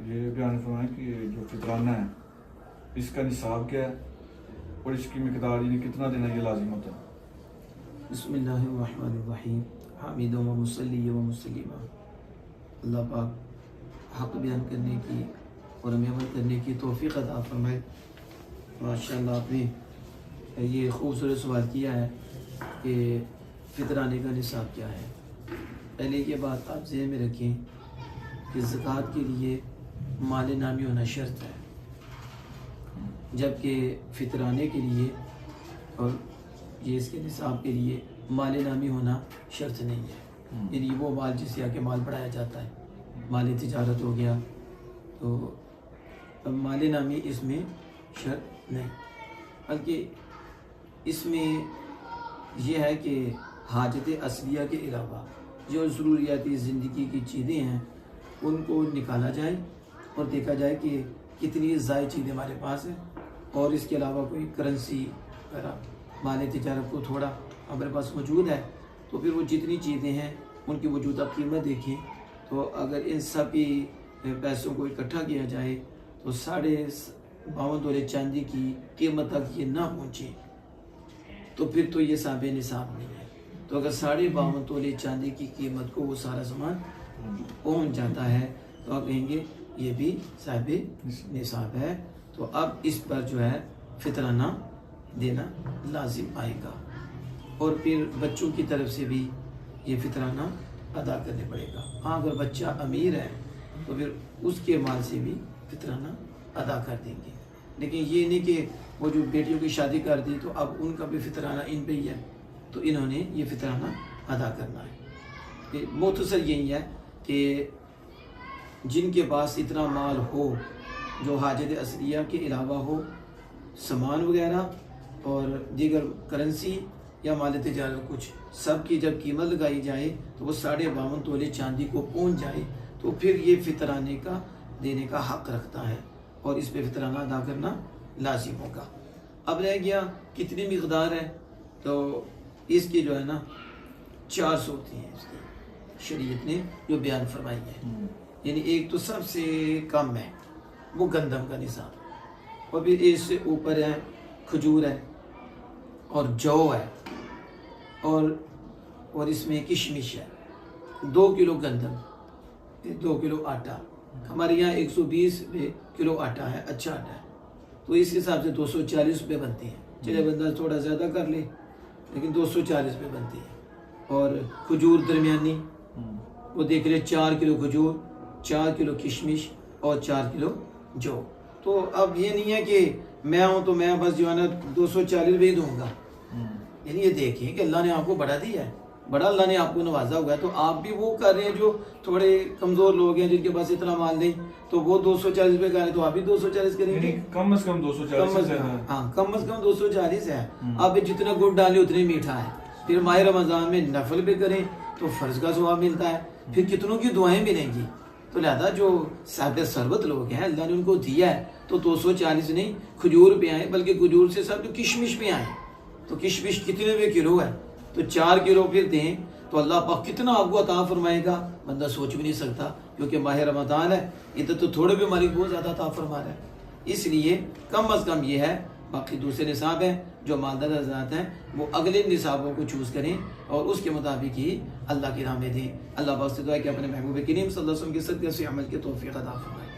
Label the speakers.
Speaker 1: یہ بیان فرمائیں کہ جو فطرانہ ہے اس کا نصاب کیا ہے اور اس کی مقدار یعنی کتنا دینا یہ لازم ہوتا ہے؟
Speaker 2: بسم اللہ الرحمن الرحیم حامد و مصلی و مسلمہ. اللہ پاک حق بیان کرنے کی اور ہمیں عمل کرنے کی توفیق عطا فرمائے. ماشاءاللہ آپ نے یہ خوبصورت سوال کیا ہے کہ فطرانے کا نصاب کیا ہے. پہلے یہ بات آپ ذہن میں رکھیں کہ زکوٰۃ کے لیے مال نامی ہونا شرط ہے، جبکہ فطرانے کے لیے اور یہ اس کے نصاب کے لیے مال نامی ہونا شرط نہیں ہے. یعنی وہ مال جس سے آ کے مال بڑھایا جاتا ہے، مال تجارت ہو گیا، تو اب مال نامی اس میں شرط نہیں، بلکہ اس میں یہ ہے کہ حاجت اصلیہ کے علاوہ جو ضروریاتی زندگی کی چیزیں ہیں ان کو نکالا جائے اور دیکھا جائے کہ کتنی زائد چیزیں ہمارے پاس ہیں، اور اس کے علاوہ کوئی کرنسی وغیرہ مال تجارت کو تھوڑا ہمارے پاس موجود ہے، تو پھر وہ جتنی چیزیں ہیں ان کی موجودہ قیمت دیکھیں تو اگر ان سبھی پیسوں کو اکٹھا کیا جائے تو 52.5 تولے چاندی کی قیمت تک یہ نہ پہنچے تو پھر تو یہ صاحب نصاب نہیں ہے. تو اگر 52.5 تولے چاندی کی قیمت کو وہ سارا سامان پہنچ جاتا ہے تو آپ کہیں گے یہ بھی صاحب نصاب ہے. تو اب اس پر جو ہے فطرانہ دینا لازم آئے گا، اور پھر بچوں کی طرف سے بھی یہ فطرانہ ادا کرنے پڑے گا. ہاں اگر بچہ امیر ہے تو پھر اس کے مال سے بھی فطرانہ ادا کر دیں گے، لیکن یہ نہیں کہ وہ جو بیٹیوں کی شادی کر دی تو اب ان کا بھی فطرانہ ان پہ ہی ہے تو انہوں نے یہ فطرانہ ادا کرنا ہے. مختصر یہی ہے کہ جن کے پاس اتنا مال ہو جو حاجت اصلیہ کے علاوہ ہو، سامان وغیرہ اور دیگر کرنسی یا مال تجارت کچھ سب کی جب قیمت لگائی جائے تو وہ 52.5 تولے چاندی کو پہنچ جائے تو پھر یہ فطرانے کا دینے کا حق رکھتا ہے اور اس پہ فطرانہ ادا کرنا لازم ہوگا. اب رہ گیا کتنی مقدار ہے، تو اس کی جو ہے نا 4 صورتیں ہیں اس کی شریعت نے جو بیان فرمائی ہے. یعنی ایک تو سب سے کم ہے وہ گندم کا نصاب، اور پھر اس سے اوپر ہے کھجور ہے اور جو ہے اور اس میں کشمش ہے. 2 کلو گندم، 2 کلو آٹا، ہمارے یہاں 120 کلو آٹا ہے، اچھا آٹا ہے، تو اس حساب سے 240 روپے بنتے ہیں. چلے بندہ تھوڑا زیادہ کر لے لیکن 240 روپے بنتے ہیں. اور کھجور درمیانی وہ دیکھ لے 4 کلو کھجور، 4 کلو کشمش اور 4 کلو جو. تو اب یہ نہیں ہے کہ میں ہوں تو میں بس جو ہے نا 240 روپے دوں گا. یعنی یہ دیکھیں کہ اللہ نے آپ کو بڑھا دیا ہے، بڑا اللہ نے آپ کو نوازا ہوا ہے، تو آپ بھی وہ کر رہے ہیں جو تھوڑے کمزور لوگ ہیں جن کے پاس اتنا مال نہیں، تو وہ 240 روپے کر رہے ہیں تو آپ بھی 240 کریں گے.
Speaker 1: کم از کم 240 ہے.
Speaker 2: ہاں کم از کم 240 ہے. آپ جتنا گڑ ڈالیں اتنے میٹھا ہے. پھر ماہ رمضان میں نفل بھی کریں تو فرض کا ثواب ملتا ہے، پھر کتنوں کی دعائیں ملیں گی. تو لہذا جو صاحب ثروت لوگ ہیں اللہ نے ان کو دیا ہے تو 240 نہیں کھجور پہ آئیں، بلکہ کھجور سے سب جو کشمش پہ آئیں. تو کشمش کتنے میں کلو ہے تو 4 کلو پھر دیں تو اللہ پاک کتنا آپ کو عطا فرمائے گا بندہ سوچ بھی نہیں سکتا، کیونکہ ماہ رمضان ہے، ادھر تو تھوڑے بھی مالک بہت زیادہ عطا فرما رہا ہے. اس لیے کم از کم یہ ہے. باقی دوسرے نصاب ہیں جو مالدار حضرات ہیں وہ اگلے نصابوں کو چوز کریں اور اس کے مطابق ہی اللہ کی راہ میں دیں. اللہ پاک سے دعا ہے کہ اپنے محبوب کریم صلی اللہ علیہ وسلم کے صدقے سے عمل کی توفیق عطا فرمائے.